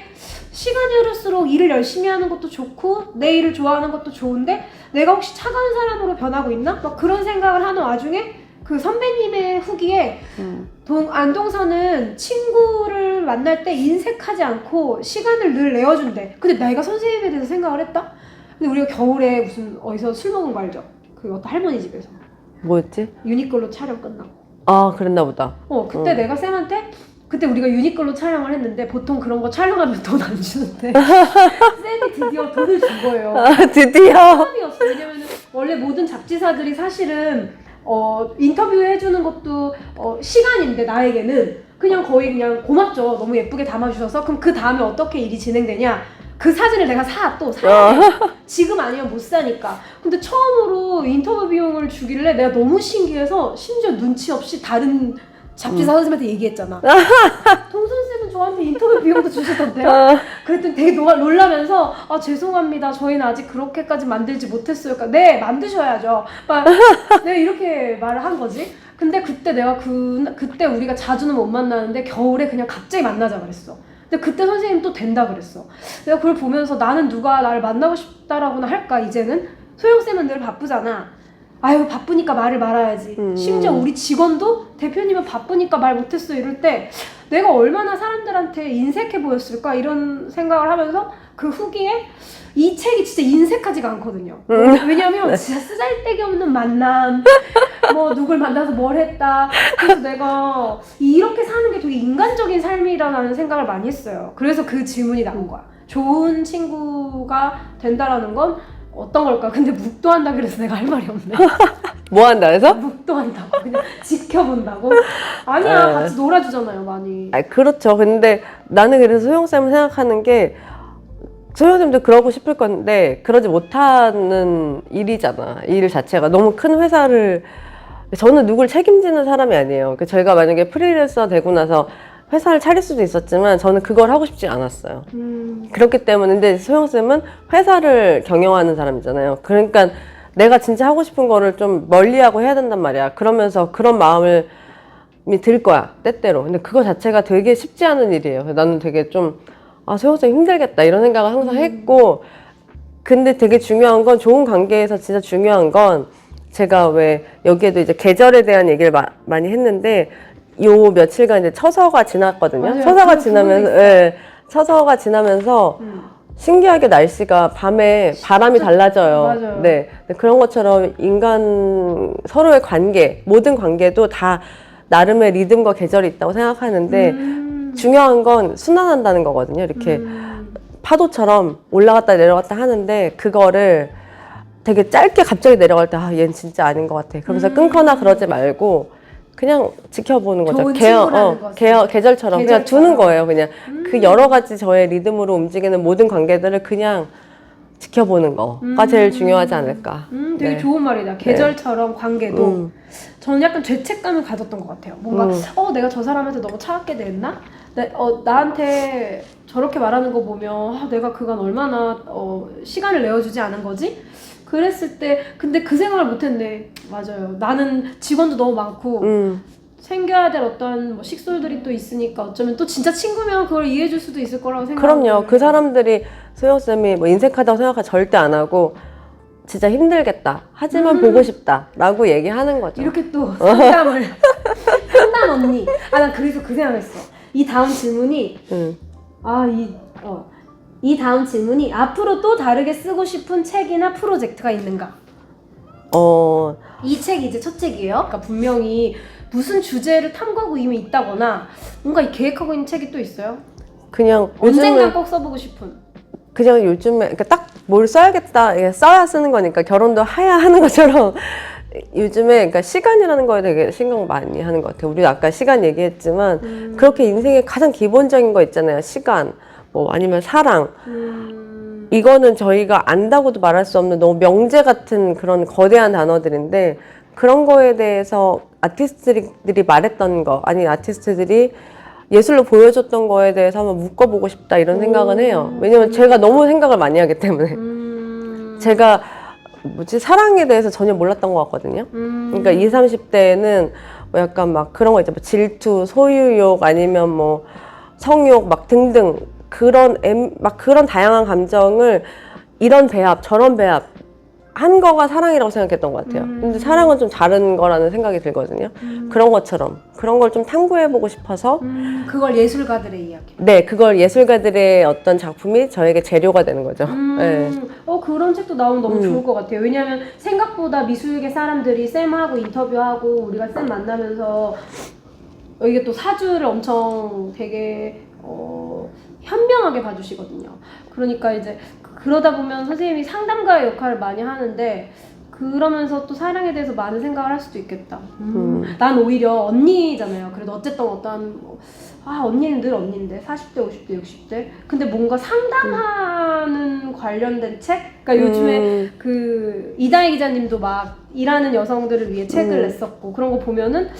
시간이 흐를수록 일을 열심히 하는 것도 좋고 내 일을 좋아하는 것도 좋은데 내가 혹시 차가운 사람으로 변하고 있나? 막 그런 생각을 하는 와중에 그 선배님의 후기에 안동선은 친구를 만날 때 인색하지 않고 시간을 늘 내어준대. 근데 내가 선생님에 대해서 생각을 했다? 근데 우리가 겨울에 무슨 어디서 술 먹은 거 알죠? 그 어떤 할머니 집에서 뭐였지? 유니클로 촬영 끝나고. 아, 그랬나 보다. 그때 내가 쌤한테 그때 우리가 유니클로 촬영을 했는데 보통 그런 거 촬영하면 돈 안 주는데 쌤이 드디어 돈을 준 거예요. 아, 드디어. 사람이었어. 왜냐면 원래 모든 잡지사들이 사실은 인터뷰 해주는 것도 시간인데 나에게는 그냥 거의 그냥 고맙죠. 너무 예쁘게 담아주셔서. 그럼 그 다음에 어떻게 일이 진행되냐? 그 사진을 내가 또 사야 돼. 지금 아니면 못 사니까. 근데 처음으로 인터뷰 비용을 주길래 내가 너무 신기해서 심지어 눈치 없이 다른 잡지사 선생님한테 얘기했잖아. 동선쌤은 저한테 인터뷰 비용도 주시던데요? 그랬더니 되게 놀라면서 아 죄송합니다. 저희는 아직 그렇게까지 만들지 못했어요. 그러니까 네 만드셔야죠. 내가 이렇게 말을 한 거지. 근데 그때 내가 그때 우리가 자주는 못 만나는데 겨울에 그냥 갑자기 만나자 그랬어. 근데 그때 선생님 또 된다 그랬어. 내가 그걸 보면서 나는 누가 나를 만나고 싶다라고나 할까 이제는? 소영쌤은 늘 바쁘잖아. 아유 바쁘니까 말을 말아야지. 심지어 우리 직원도 대표님은 바쁘니까 말 못했어 이럴 때 내가 얼마나 사람들한테 인색해 보였을까 이런 생각을 하면서 그 후기에 이 책이 진짜 인색하지가 않거든요. 왜냐면 진짜 쓰잘데기 없는 만남 뭐 누굴 만나서 뭘 했다. 그래서 내가 이렇게 사는 게 되게 인간적인 삶이라는 생각을 많이 했어요. 그래서 그 질문이 나온 거야. 좋은 친구가 된다라는 건 어떤 걸까? 근데 묵도한다 그래서 내가 할 말이 없네. 뭐 한다 해서? 묵도한다고 그냥 지켜본다고? 아니야 같이 놀아주잖아요 많이. 아, 그렇죠. 근데 나는 그래서 소영쌤을 생각하는 게 소영쌤도 그러고 싶을 건데 그러지 못하는 일이잖아. 일 자체가 너무 큰 회사를 저는 누굴 책임지는 사람이 아니에요. 저희가 만약에 프리랜서 되고 나서 회사를 차릴 수도 있었지만 저는 그걸 하고 싶지 않았어요. 그렇기 때문에 근데 소영쌤은 회사를 경영하는 사람이잖아요. 그러니까 내가 진짜 하고 싶은 거를 좀 멀리하고 해야 된단 말이야. 그러면서 그런 마음이 들 거야 때때로. 근데 그거 자체가 되게 쉽지 않은 일이에요. 나는 되게 좀 소영쌤 힘들겠다 이런 생각을 항상 했고 근데 되게 중요한 건 좋은 관계에서 진짜 중요한 건 제가 왜 여기에도 이제 계절에 대한 얘기를 많이 했는데 요 며칠간 이제 처서가 지났거든요. 맞아요. 처서가 지나면서, 예, 처서가 지나면서 신기하게 날씨가 밤에 바람이 달라져요. 맞아요. 네, 그런 것처럼 인간 서로의 관계, 모든 관계도 다 나름의 리듬과 계절이 있다고 생각하는데 중요한 건 순환한다는 거거든요. 이렇게 파도처럼 올라갔다 내려갔다 하는데 그거를 되게 짧게 갑자기 내려갈 때 얘는 진짜 아닌 것 같아. 그러면서 끊거나 그러지 말고 그냥 지켜보는 거죠. 좋은 친구라는 거지. 계절처럼 그냥 두는 거예요. 그냥 그 여러 가지 저의 리듬으로 움직이는 모든 관계들을 그냥 지켜보는 거가 제일 중요하지 않을까. 되게 네. 좋은 말이다. 계절처럼 관계도. 저는 약간 죄책감을 가졌던 것 같아요. 뭔가 내가 저 사람한테 너무 차갑게 대했나? 나한테 저렇게 말하는 거 보면 내가 그간 얼마나 시간을 내어주지 않은 거지? 그랬을 때 근데 그 생각을 못했네. 맞아요. 나는 직원도 너무 많고 챙겨야 될 어떤 뭐 식솔들이 또 있으니까 어쩌면 또 진짜 친구면 그걸 이해해줄 수도 있을 거라고 생각해요. 그럼요. 그 사람들이 소영쌤이 뭐 인색하다고 생각하지 절대 안 하고 진짜 힘들겠다. 하지만 보고 싶다. 라고 얘기하는 거죠. 이렇게 또 상담을 상담 언니. 난 그래서 그 생각했어. 이 다음 질문이 이 다음 질문이 앞으로 또 다르게 쓰고 싶은 책이나 프로젝트가 있는가? 이 책이 이제 첫 책이에요. 그러니까 분명히 무슨 주제를 탐구하고 이미 있다거나 뭔가 계획하고 있는 책이 또 있어요? 그냥 언젠간 요즘은 꼭 써보고 싶은. 그냥 요즘에 그러니까 딱 뭘 써야겠다, 이게 써야 쓰는 거니까 결혼도 해야 하는 것처럼 요즘에 그러니까 시간이라는 거에 되게 신경 많이 하는 것 같아요. 우리 아까 시간 얘기했지만 그렇게 인생의 가장 기본적인 거 있잖아요. 시간, 뭐 아니면 사랑. 이거는 저희가 안다고도 말할 수 없는 너무 명제 같은 그런 거대한 단어들인데 그런 거에 대해서 아티스트들이 말했던 거, 아니 아티스트들이 예술로 보여줬던 거에 대해서 한번 묶어보고 싶다 이런 생각은 해요. 왜냐면 제가 너무 생각을 많이 하기 때문에 제가 사랑에 대해서 전혀 몰랐던 것 같거든요. 그러니까 20, 30대에는 뭐 약간 막 그런 거 있죠. 뭐 질투, 소유욕 아니면 뭐 성욕 막 등등 막 그런 다양한 감정을 이런 배합, 저런 배합 한 거가 사랑이라고 생각했던 것 같아요. 근데 사랑은 좀 다른 거라는 생각이 들거든요. 그런 것처럼 그런 걸 좀 탐구해보고 싶어서 그걸 예술가들의 이야기. 네, 그걸 예술가들의 어떤 작품이 저에게 재료가 되는 거죠. 네. 그런 책도 나오면 너무 좋을 것 같아요. 왜냐하면 생각보다 미술계 사람들이 쌤하고 인터뷰하고 우리가 쌤 만나면서 이게 또 사주를 엄청 되게 현명하게 봐주시거든요. 그러니까 이제 그러다 보면 선생님이 상담가의 역할을 많이 하는데 그러면서 또 사랑에 대해서 많은 생각을 할 수도 있겠다. 난 오히려 언니잖아요. 그래도 어쨌든 어떤 언니는 늘 언니인데 40대, 50대, 60대. 근데 뭔가 상담하는 관련된 책? 그러니까 요즘에 그 이다혜 기자님도 막 일하는 여성들을 위해 책을 냈었고 그런 거 보면은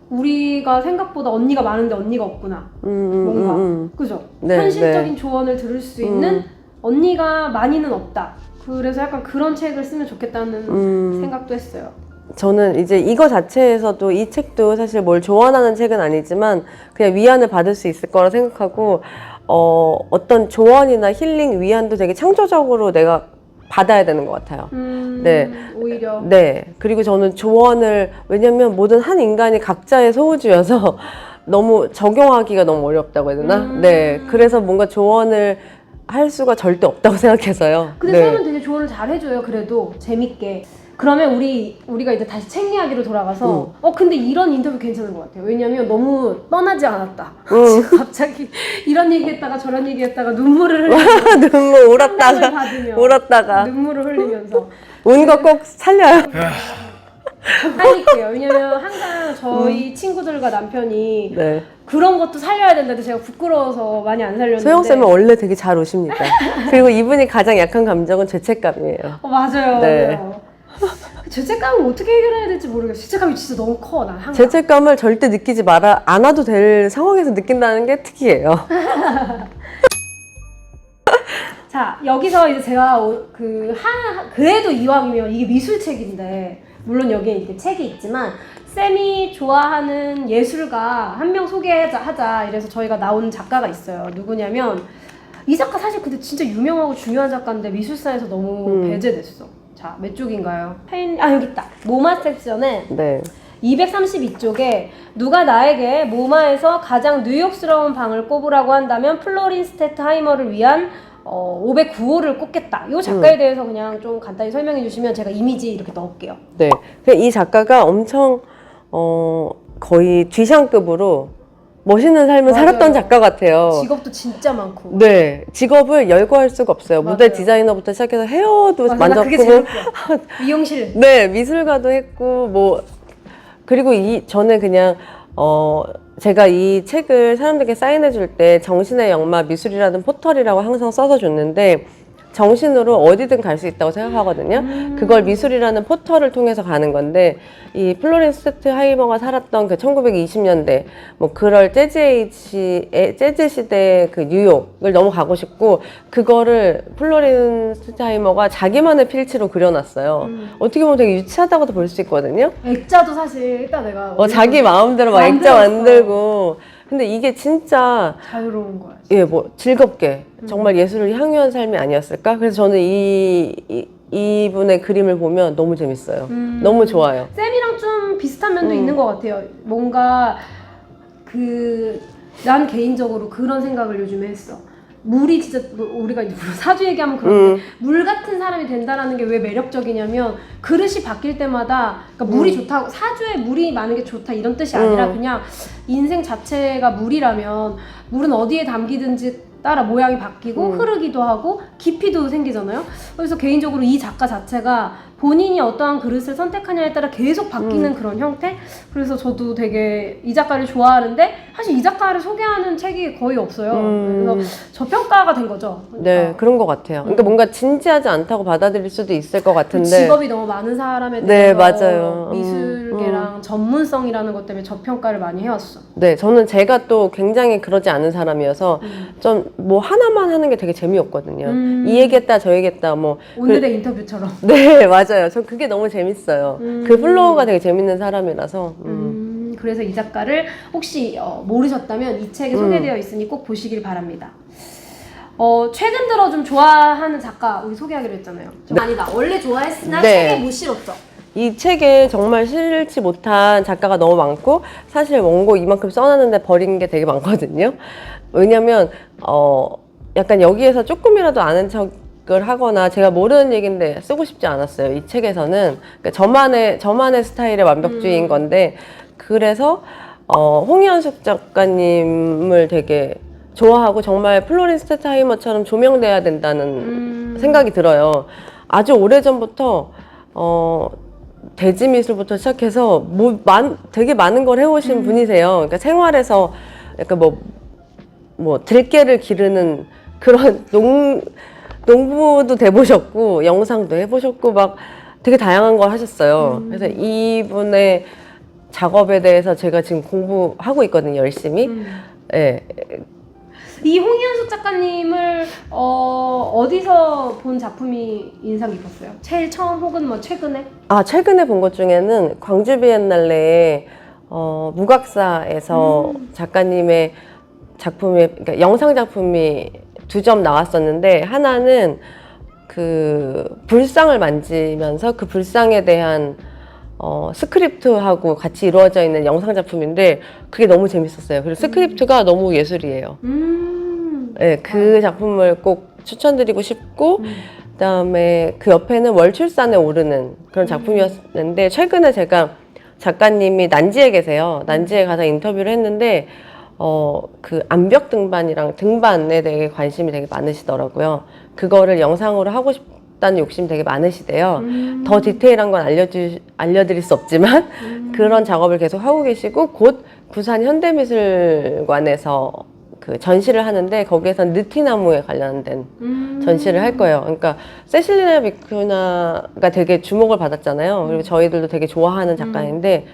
우리가 생각보다 언니가 많은데 언니가 없구나. 뭔가 그죠? 네, 현실적인 네. 조언을 들을 수 있는 언니가 많이는 없다. 그래서 약간 그런 책을 쓰면 좋겠다는 생각도 했어요. 저는 이제 이거 자체에서도 이 책도 사실 뭘 조언하는 책은 아니지만 그냥 위안을 받을 수 있을 거라 생각하고 어떤 조언이나 힐링, 위안도 되게 창조적으로 내가 받아야 되는 것 같아요. 네. 오히려. 네. 그리고 저는 조언을, 왜냐면 모든 한 인간이 각자의 소우주여서 너무 적용하기가 너무 어렵다고 해야 되나? 네. 그래서 뭔가 조언을 할 수가 절대 없다고 생각해서요. 근데 네. 쌤은 되게 조언을 잘 해줘요. 그래도 재밌게. 그러면 우리가 이제 다시 책 이야기로 돌아가서 근데 이런 인터뷰 괜찮은 것 같아요. 왜냐면 너무 떠나지 않았다. 지금 갑자기 이런 얘기했다가 저런 얘기했다가 눈물을 흘리면서 눈물 상담을 받으며 울었다가 눈물을 흘리면서 운 거 꼭 살려요. 살릴게요. 왜냐면 항상 저희 친구들과 남편이 네. 그런 것도 살려야 된다는데 제가 부끄러워서 많이 안 살렸는데 소영쌤은 원래 되게 잘 우십니다. 그리고 이분이 가장 약한 감정은 죄책감이에요. 맞아요. 네. 맞아요. 죄책감을 어떻게 해결해야 될지 모르겠어요. 죄책감이 진짜 너무 커. 난 항상. 죄책감을 절대 느끼지 않아도 될 상황에서 느낀다는 게 특이해요. 자, 여기서 이제 제가 그래도 이왕이면 이게 미술책인데 물론 여기에 이렇게 책이 있지만 쌤이 좋아하는 예술가 한 명 소개하자 이래서 저희가 나온 작가가 있어요. 누구냐면 이 작가 사실 근데 진짜 유명하고 중요한 작가인데 미술사에서 너무 배제됐어. 자, 몇 쪽인가요? 여기 있다. 모마 섹션에 네. 232쪽에 누가 나에게 모마에서 가장 뉴욕스러운 방을 꼽으라고 한다면 플로린 스테트 하이머를 위한 509호를 꼽겠다. 이 작가에 대해서 그냥 좀 간단히 설명해 주시면 제가 이미지 이렇게 넣을게요. 네. 이 작가가 엄청 거의 뒤샹급으로 멋있는 삶을 맞아요. 살았던 작가 같아요. 직업도 진짜 많고. 네, 직업을 열거할 수가 없어요. 맞아요. 모델 디자이너부터 시작해서 헤어도 맞아, 나 그게 만졌고, 제일 웃겨. 미용실. 네, 미술가도 했고, 뭐 그리고 저는 그냥 제가 이 책을 사람들에게 사인해 줄 때 정신의 영마 미술이라는 포털이라고 항상 써서 줬는데 정신으로 어디든 갈 수 있다고 생각하거든요. 그걸 미술이라는 포털을 통해서 가는 건데 이 플로렌 스테트 하이머가 살았던 그 1920년대 뭐 그럴 재즈 시대의 그 뉴욕을 너무 가고 싶고 그거를 플로렌 스테트 하이머가 자기만의 필치로 그려놨어요. 어떻게 보면 되게 유치하다고도 볼 수 있거든요. 액자도 사실 일단 내가 자기 마음대로 막 액자 만들었어. 만들고 근데 이게 진짜 자유로운 거야. 예, 뭐 즐겁게 정말 예술을 향유한 삶이 아니었을까? 그래서 저는 이분의 그림을 보면 너무 재밌어요. 너무 좋아요. 쌤이랑 좀 비슷한 면도 있는 것 같아요. 뭔가 난 개인적으로 그런 생각을 요즘에 했어. 물이 진짜 우리가 이제 사주 얘기하면 그런데 음. 물 같은 사람이 된다라는 게 왜 매력적이냐면 그릇이 바뀔 때마다 그러니까 물이 좋다고 사주에 물이 많은 게 좋다 이런 뜻이 아니라 그냥 인생 자체가 물이라면 물은 어디에 담기든지 따라 모양이 바뀌고 흐르기도 하고 깊이도 생기잖아요. 그래서 개인적으로 이 작가 자체가 본인이 어떠한 그릇을 선택하냐에 따라 계속 바뀌는 그런 형태? 그래서 저도 되게 이 작가를 좋아하는데 사실 이 작가를 소개하는 책이 거의 없어요. 그래서 저평가가 된 거죠. 그러니까. 네, 그런 것 같아요. 그러니까 뭔가 진지하지 않다고 받아들일 수도 있을 것 그 같은데. 직업이 너무 많은 사람에 네, 대해서 맞아요. 미술계랑 전문성이라는 것 때문에 저평가를 많이 해왔어. 네, 저는 제가 또 굉장히 그러지 않은 사람이어서 좀 뭐 하나만 하는 게 되게 재미없거든요. 이 얘기했다, 저 얘기했다, 뭐. 오늘의 인터뷰처럼. 네, 맞아요. 저 그게 너무 재밌어요. 그 플로우가 되게 재밌는 사람이라서. 그래서 이 작가를 혹시 모르셨다면 이 책에 소개되어 있으니 꼭 보시길 바랍니다. 최근 들어 좀 좋아하는 작가 우리 소개하기로 했잖아요. 아니다. 원래 좋아했으나 네. 책에 못 실었죠. 이 책에 정말 실지 못한 작가가 너무 많고 사실 원고 이만큼 써놨는데 버린 게 되게 많거든요. 왜냐면 약간 여기에서 조금이라도 아는 척을 하거나 제가 모르는 얘기인데 쓰고 싶지 않았어요. 이 책에서는 그러니까 저만의 스타일의 완벽주의인 건데 그래서 홍현숙 작가님을 되게 좋아하고 정말 플로렌스 스테타이머처럼 조명돼야 된다는 생각이 들어요. 아주 오래전부터 대지미술부터 시작해서 되게 많은 걸 해오신 분이세요. 그러니까 생활에서 약간 뭐 들깨를 기르는 그런 농부도 돼보셨고 영상도 해보셨고 막 되게 다양한 걸 하셨어요. 그래서 이분의 작업에 대해서 제가 지금 공부하고 있거든요, 열심히. 네. 이 홍현숙 작가님을 어디서 본 작품이 인상 깊었어요? 제일 처음 혹은 뭐 최근에? 최근에 본 것 중에는 광주 비엔날레에 무각사에서 작가님의 작품이 그러니까 영상 작품이 2점 나왔었는데 하나는 그 불상을 만지면서 그 불상에 대한 스크립트하고 같이 이루어져 있는 영상 작품인데 그게 너무 재밌었어요. 그리고 스크립트가 너무 예술이에요. 네, 그 작품을 꼭 추천드리고 싶고 그다음에 그 옆에는 월출산에 오르는 그런 작품이었는데 최근에 제가 작가님이 난지에 계세요. 난지에 가서 인터뷰를 했는데 그 암벽 등반이랑 등반에 대해 관심이 되게 많으시더라고요. 그거를 영상으로 하고 싶다는 욕심이 되게 많으시대요. 더 디테일한 건 알려드릴 수 없지만 그런 작업을 계속 하고 계시고 곧 부산 현대미술관에서 그 전시를 하는데 거기에서 느티나무에 관련된 전시를 할 거예요. 그러니까 세실리나 비쿠나가 되게 주목을 받았잖아요. 그리고 저희들도 되게 좋아하는 작가인데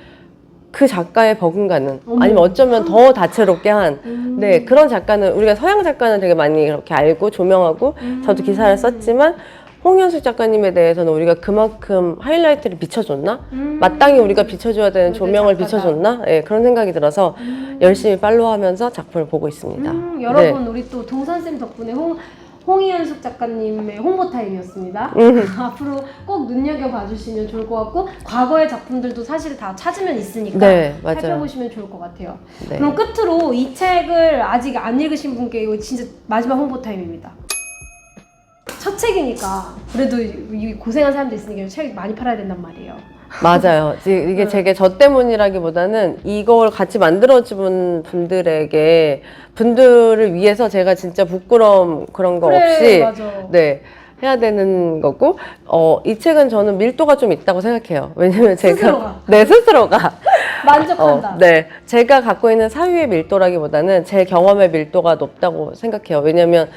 그 작가의 버금가는 아니면 어쩌면 더 다채롭게 한 네, 그런 작가는 우리가 서양 작가는 되게 많이 이렇게 알고 조명하고 저도 기사를 썼지만 홍현숙 작가님에 대해서는 우리가 그만큼 하이라이트를 비춰줬나? 마땅히 우리가 비춰줘야 되는 조명을 비춰줬나? 네, 그런 생각이 들어서 열심히 팔로우하면서 작품을 보고 있습니다. 여러분 네. 우리 또 동선쌤 덕분에 홍희연숙 작가님의 홍보 타임이었습니다. 앞으로 꼭 눈여겨봐 주시면 좋을 것 같고 과거의 작품들도 사실 다 찾으면 있으니까 네, 맞아요. 살펴보시면 좋을 것 같아요. 네. 그럼 끝으로 이 책을 아직 안 읽으신 분께 이거 진짜 마지막 홍보 타임입니다. 첫 책이니까 그래도 이 고생한 사람도 있으니까 책 많이 팔아야 된단 말이에요. 맞아요. 이게 제게 저 때문이라기보다는 이걸 같이 만들어준 분들을 위해서 제가 진짜 부끄러움 그런 거 그래, 없이 맞아. 네 해야 되는 거고 이 책은 저는 밀도가 좀 있다고 생각해요. 왜냐면 제가 스스로가. 네 스스로가 만족한다. 네 제가 갖고 있는 사유의 밀도라기보다는 제 경험의 밀도가 높다고 생각해요. 왜냐면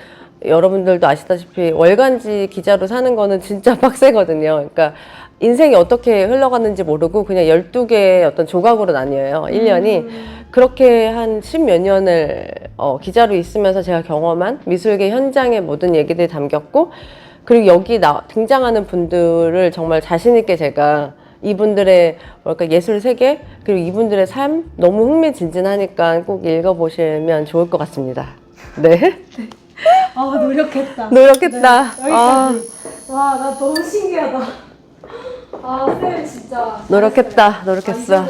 여러분들도 아시다시피 월간지 기자로 사는 거는 진짜 빡세거든요. 그러니까 인생이 어떻게 흘러갔는지 모르고 그냥 12개의 어떤 조각으로 나뉘어요. 1년이. 그렇게 한 10몇 년을 기자로 있으면서 제가 경험한 미술계 현장의 모든 얘기들이 담겼고 그리고 여기 등장하는 분들을 정말 자신 있게 제가 이분들의 뭐랄까 예술 세계 그리고 이분들의 삶 너무 흥미진진하니까 꼭 읽어보시면 좋을 것 같습니다. 네. 노력했다. 노력했다. 네, 여기까지. 와, 나 너무 신기하다. 쌤 진짜. 노력했다. 노력했어.